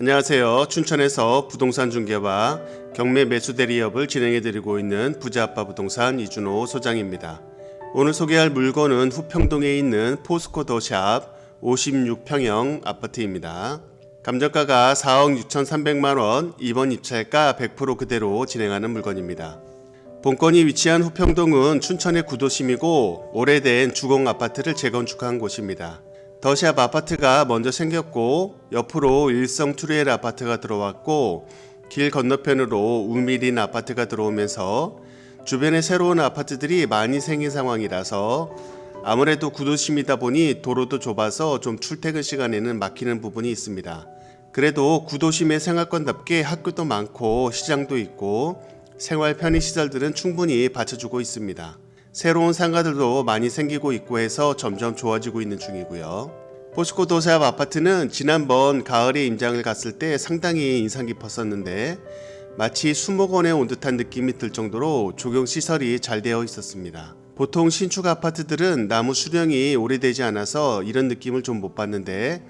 안녕하세요. 춘천에서 부동산 중개와 경매 매수 대리업을 진행해드리고 있는 부자아빠 부동산 이준호 소장입니다. 오늘 소개할 물건은 후평동에 있는 포스코 더샵 56평형 아파트입니다. 감정가가 4억 6,300만원, 이번 입찰가 100% 그대로 진행하는 물건입니다. 본건이 위치한 후평동은 춘천의 구도심이고 오래된 주공 아파트를 재건축한 곳입니다. 더샵 아파트가 먼저 생겼고 옆으로 일성 투리엘 아파트가 들어왔고 길 건너편으로 우미린 아파트가 들어오면서 주변에 새로운 아파트들이 많이 생긴 상황이라서 아무래도 구도심이다 보니 도로도 좁아서 좀 출퇴근 시간에는 막히는 부분이 있습니다. 그래도 구도심의 생활권답게 학교도 많고 시장도 있고 생활 편의시설들은 충분히 받쳐주고 있습니다. 새로운 상가들도 많이 생기고 있고 해서 점점 좋아지고 있는 중이고요. 포스코 더샵 아파트는 지난번 가을에 임장을 갔을 때 상당히 인상 깊었었는데 마치 수목원에 온 듯한 느낌이 들 정도로 조경시설이 잘 되어 있었습니다. 보통 신축 아파트들은 나무 수령이 오래되지 않아서 이런 느낌을 좀 못 받는데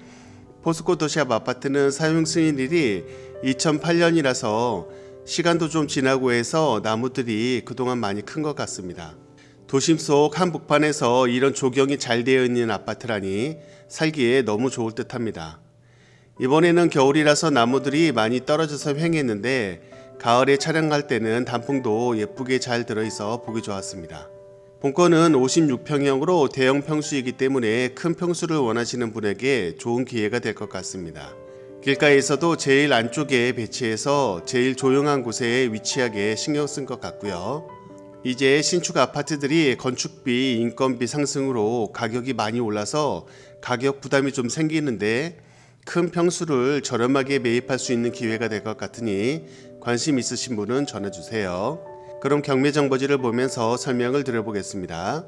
포스코 더샵 아파트는 사용 승인일이 2008년이라서 시간도 좀 지나고 해서 나무들이 그동안 많이 큰 것 같습니다. 도심 속 한복판에서 이런 조경이 잘 되어 있는 아파트라니 살기에 너무 좋을 듯 합니다. 이번에는 겨울이라서 나무들이 많이 떨어져서 휑했는데 가을에 촬영할 때는 단풍도 예쁘게 잘 들어있어 보기 좋았습니다. 본건은 56평형으로 대형 평수이기 때문에 큰 평수를 원하시는 분에게 좋은 기회가 될 것 같습니다. 길가에서도 제일 안쪽에 배치해서 제일 조용한 곳에 위치하게 신경 쓴 것 같고요. 이제 신축 아파트들이 건축비, 인건비 상승으로 가격이 많이 올라서 가격 부담이 좀 생기는데 큰 평수를 저렴하게 매입할 수 있는 기회가 될 것 같으니 관심 있으신 분은 전해주세요. 그럼 경매 정보지를 보면서 설명을 드려보겠습니다.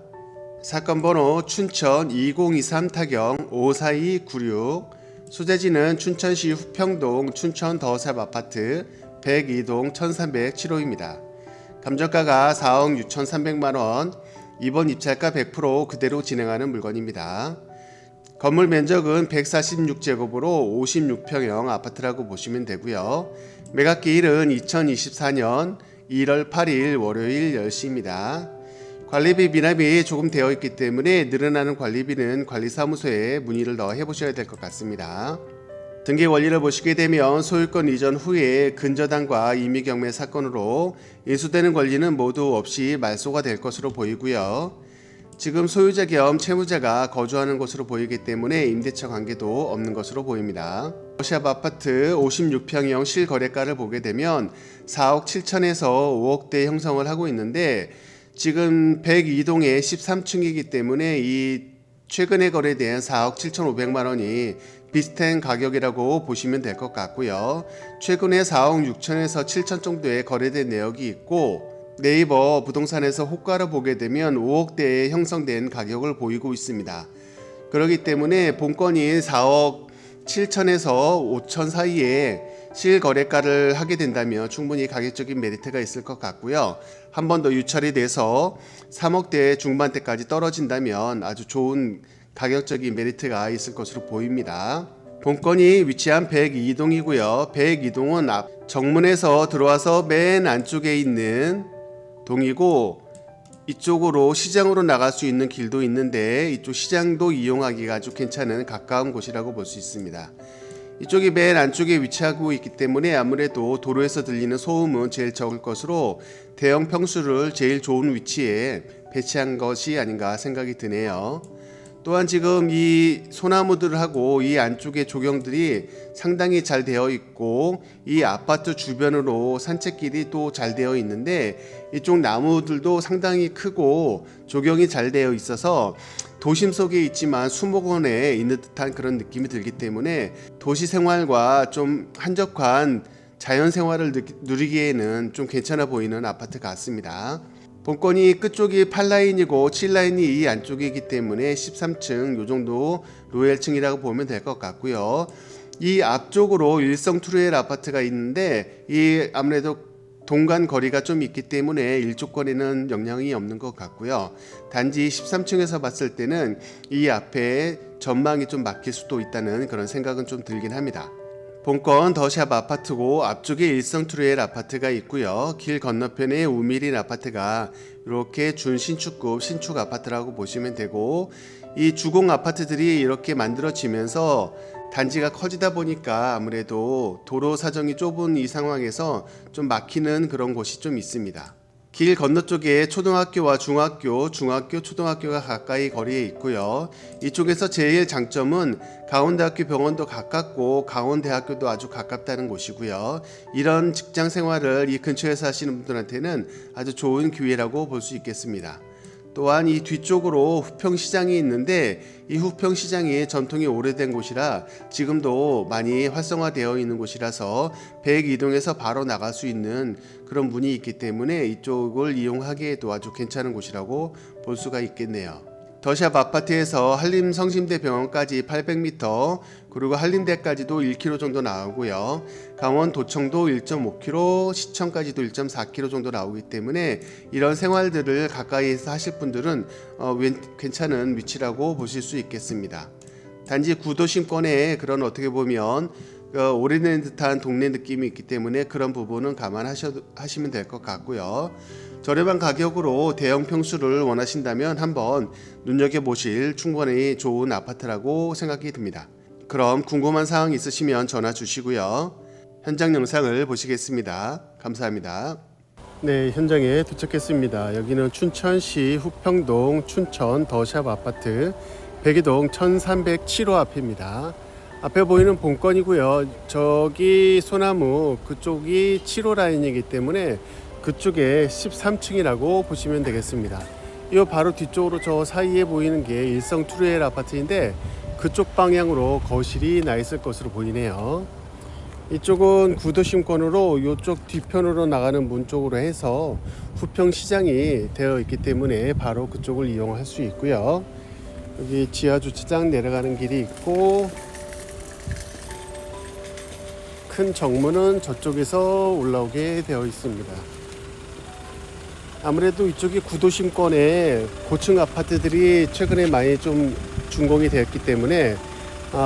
사건 번호 춘천 2023 타경 54296, 소재지는 춘천시 후평동 춘천 더샵 아파트 102동 1307호입니다. 감정가가 4억 6,300만원, 이번 입찰가 100% 그대로 진행하는 물건입니다. 건물 면적은 146제곱으로 56평형 아파트라고 보시면 되고요. 매각기일은 2024년 1월 8일 월요일 10시입니다. 관리비 미납이 조금 되어 있기 때문에 늘어나는 관리비는 관리사무소에 문의를 더 해보셔야 될 것 같습니다. 등기 원리를 보시게 되면 소유권 이전 후에 근저당과 임의경매 사건으로 인수되는 권리는 모두 없이 말소가 될 것으로 보이고요. 지금 소유자 겸 채무자가 거주하는 곳으로 보이기 때문에 임대차 관계도 없는 것으로 보입니다. 더샵 아파트 56평형 실거래가를 보게 되면 4억 7천에서 5억대 형성을 하고 있는데 지금 102동의 13층이기 때문에 이 최근에 거래된 4억 7,500만 원이 비슷한 가격이라고 보시면 될 것 같고요. 최근에 4억 6천에서 7천 정도의 거래된 내역이 있고 네이버 부동산에서 호가를 보게 되면 5억대에 형성된 가격을 보이고 있습니다. 그렇기 때문에 본건이 4억 7천에서 5천 사이에 실거래가를 하게 된다면 충분히 가격적인 메리트가 있을 것 같고요. 한 번 더 유찰이 돼서 3억대 중반대까지 떨어진다면 아주 좋은 가격적인 메리트가 있을 것으로 보입니다. 본건이 위치한 102동이고요. 102동은 앞 정문에서 들어와서 맨 안쪽에 있는 동이고 이쪽으로 시장으로 나갈 수 있는 길도 있는데 이쪽 시장도 이용하기가 아주 괜찮은 가까운 곳이라고 볼 수 있습니다. 이쪽이 맨 안쪽에 위치하고 있기 때문에 아무래도 도로에서 들리는 소음은 제일 적을 것으로 대형 평수를 제일 좋은 위치에 배치한 것이 아닌가 생각이 드네요. 또한 지금 이 소나무들하고 이 안쪽의 조경들이 상당히 잘 되어 있고 이 아파트 주변으로 산책길이 또 잘 되어 있는데 이쪽 나무들도 상당히 크고 조경이 잘 되어 있어서 도심 속에 있지만 수목원에 있는 듯한 그런 느낌이 들기 때문에 도시 생활과 좀 한적한 자연 생활을 누리기에는 좀 괜찮아 보이는 아파트 같습니다. 본건이 끝쪽이 8라인이고 7라인이 이 안쪽이기 때문에 13층 요정도 로얄층이라고 보면 될 것 같고요. 이 앞쪽으로 일성 투리엘 아파트가 있는데 이 아무래도 동간 거리가 좀 있기 때문에 일조권에는 영향이 없는 것 같고요. 단지 13층에서 봤을 때는 이 앞에 전망이 좀 막힐 수도 있다는 그런 생각은 좀 들긴 합니다. 본건 더샵 아파트고 앞쪽에 일성트루엘 아파트가 있고요. 길 건너편에 우미린 아파트가 이렇게 준신축급 신축 아파트라고 보시면 되고, 이 주공 아파트들이 이렇게 만들어지면서 단지가 커지다 보니까 아무래도 도로 사정이 좁은 이 상황에서 좀 막히는 그런 곳이 좀 있습니다. 길 건너쪽에 초등학교와 중학교, 초등학교가 가까이 거리에 있고요. 이쪽에서 제일 장점은 강원대학교 병원도 가깝고 강원대학교도 아주 가깝다는 곳이고요. 이런 직장 생활을 이 근처에서 하시는 분들한테는 아주 좋은 기회라고 볼 수 있겠습니다. 또한 이 뒤쪽으로 후평시장이 있는데, 이 후평시장이 전통이 오래된 곳이라 지금도 많이 활성화되어 있는 곳이라서 102동에서 바로 나갈 수 있는 그런 문이 있기 때문에 이쪽을 이용하기에도 아주 괜찮은 곳이라고 볼 수가 있겠네요. 더샵 아파트에서 한림성심대병원까지 800m, 그리고 한림대까지도 1km 정도 나오고요. 강원도청도 1.5km, 시청까지도 1.4km 정도 나오기 때문에 이런 생활들을 가까이에서 하실 분들은 괜찮은 위치라고 보실 수 있겠습니다. 단지 구도심권에 그런 어떻게 보면 오래된 듯한 동네 느낌이 있기 때문에 그런 부분은 감안하시면 될 것 같고요. 저렴한 가격으로 대형 평수를 원하신다면 한번 눈여겨보실 충분히 좋은 아파트라고 생각이 듭니다. 그럼 궁금한 사항 있으시면 전화 주시고요. 현장 영상을 보시겠습니다. 감사합니다. 네, 현장에 도착했습니다. 여기는 춘천시 후평동 춘천 더샵 아파트 102동 1307호 앞입니다. 앞에 보이는 본건이고요. 저기 소나무 그쪽이 7호 라인이기 때문에 그쪽에 13층이라고 보시면 되겠습니다. 이 바로 뒤쪽으로 저 사이에 보이는 게 일성트루엘 아파트인데, 그쪽 방향으로 거실이 나 있을 것으로 보이네요. 이쪽은 구도심권으로 이쪽 뒤편으로 나가는 문 쪽으로 해서 후평시장이 되어 있기 때문에 바로 그쪽을 이용할 수 있고요. 여기 지하주차장 내려가는 길이 있고, 큰 정문은 저쪽에서 올라오게 되어 있습니다. 아무래도 이쪽이 구도심권에 고층 아파트들이 최근에 많이 좀 준공이 되었기 때문에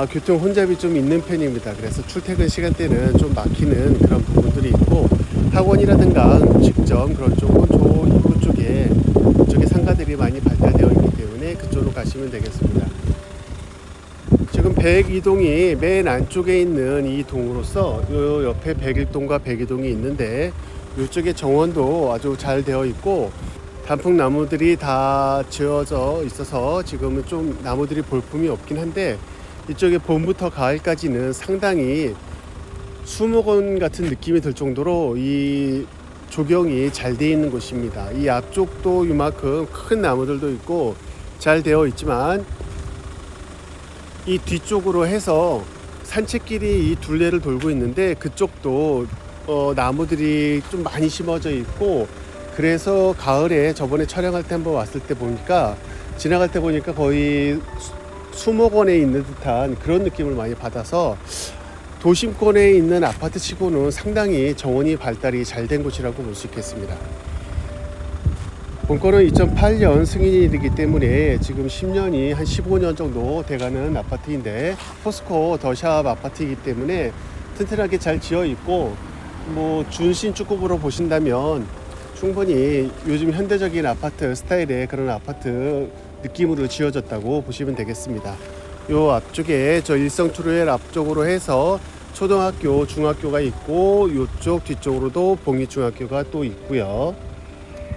교통 혼잡이 좀 있는 편입니다. 그래서 출퇴근 시간대는 좀 막히는 그런 부분들이 있고, 학원이라든가 음식점 그런 쪽은 저 입구 쪽에 상가들이 많이 발달되어 있기 때문에 그쪽으로 가시면 되겠습니다. 지금 102동이 맨 안쪽에 있는 이 동으로서 요 옆에 101동과 102동이 있는데, 이쪽에 정원도 아주 잘 되어 있고 단풍나무들이 다 지어져 있어서 지금은 좀 나무들이 볼품이 없긴 한데, 이쪽에 봄부터 가을까지는 상당히 수목원 같은 느낌이 들 정도로 이 조경이 잘 되어 있는 곳입니다. 이 앞쪽도 이만큼 큰 나무들도 있고 잘 되어 있지만, 이 뒤쪽으로 해서 산책길이 이 둘레를 돌고 있는데 그쪽도 나무들이 좀 많이 심어져 있고, 그래서 가을에 저번에 촬영할 때 한번 왔을 때 보니까 지나갈 때 보니까 거의 수목원에 있는 듯한 그런 느낌을 많이 받아서 도심권에 있는 아파트 치고는 상당히 정원이 발달이 잘 된 곳이라고 볼 수 있겠습니다. 본건은 2008년 승인이기 때문에 지금 10년이 한 15년 정도 돼가는 아파트인데, 포스코 더샵 아파트이기 때문에 튼튼하게 잘 지어 있고, 준신축급으로 보신다면 충분히 요즘 현대적인 아파트 스타일의 그런 아파트 느낌으로 지어졌다고 보시면 되겠습니다. 요 앞쪽에 저 일성트루엘 앞쪽으로 해서 초등학교, 중학교가 있고, 요쪽 뒤쪽으로도 봉희중학교가 또 있고요.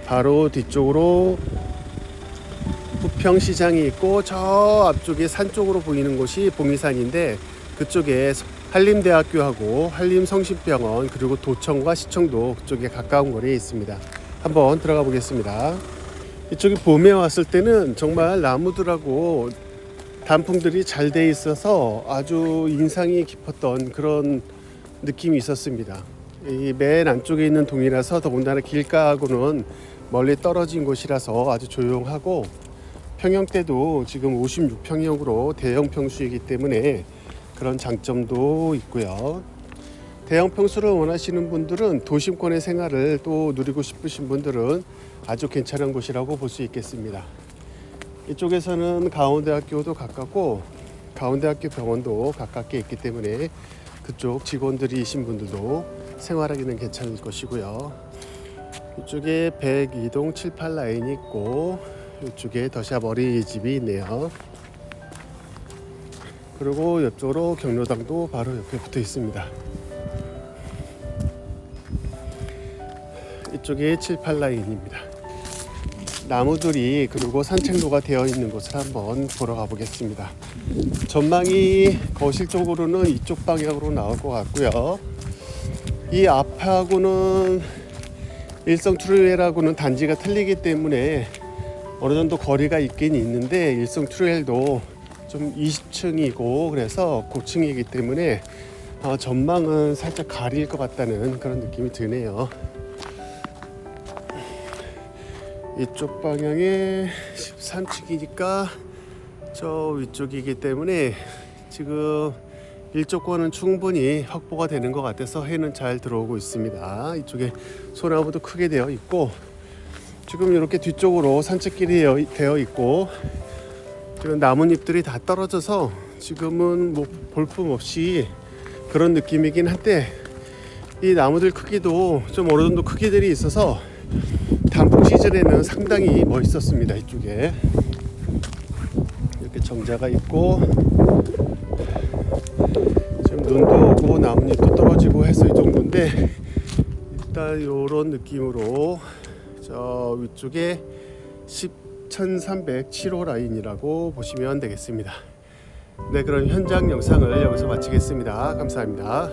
바로 뒤쪽으로 부평시장이 있고, 저 앞쪽에 산 쪽으로 보이는 곳이 봉희산인데, 그쪽에 한림대학교하고 한림성심병원 그리고 도청과 시청도 그쪽에 가까운 거리에 있습니다. 한번 들어가 보겠습니다. 이쪽에 봄에 왔을 때는 정말 나무들하고 단풍들이 잘 돼 있어서 아주 인상이 깊었던 그런 느낌이 있었습니다. 이 맨 안쪽에 있는 동이라서 더군다나 길가하고는 멀리 떨어진 곳이라서 아주 조용하고, 평형대도 지금 56평형으로 대형 평수이기 때문에 그런 장점도 있고요. 대형 평수를 원하시는 분들은 도심권의 생활을 또 누리고 싶으신 분들은 아주 괜찮은 곳이라고 볼 수 있겠습니다. 이쪽에서는 강원대학교도 가깝고 강원대학교 병원도 가깝게 있기 때문에 그쪽 직원들이신 분들도 생활하기는 괜찮을 것이고요. 이쪽에 102동 78 라인이 있고 이쪽에 더샵 어린이집이 있네요. 그리고 옆쪽으로 경로당도 바로 옆에 붙어 있습니다. 이쪽에 78 라인입니다. 나무들이 그리고 산책로가 되어 있는 곳을 한번 보러 가보겠습니다. 전망이 거실 쪽으로는 이쪽 방향으로 나올 것 같고요. 이 앞하고는 일성 트루엘하고는 단지가 틀리기 때문에 어느 정도 거리가 있긴 있는데 일성 트루엘도 좀 20층이고 그래서 고층이기 때문에 전망은 살짝 가릴 것 같다는 그런 느낌이 드네요. 이쪽 방향에 13층이니까 저 위쪽이기 때문에 지금 일조권은 충분히 확보가 되는 것 같아서 해는 잘 들어오고 있습니다. 이쪽에 소나무도 크게 되어 있고 지금 이렇게 뒤쪽으로 산책길이 되어 있고 지금 나뭇잎들이 다 떨어져서 지금은 뭐 볼품없이 그런 느낌이긴 한데 이 나무들 크기도 좀 어느 정도 크기들이 있어서 단풍 시즌에는 상당히 멋있었습니다. 이쪽에 이렇게 정자가 있고 지금 눈도 오고 나뭇잎도 떨어지고 해서 이 정도인데 일단 이런 느낌으로 저 위쪽에 1307호 라인이라고 보시면 되겠습니다. 네, 그럼 현장 영상을 여기서 마치겠습니다. 감사합니다.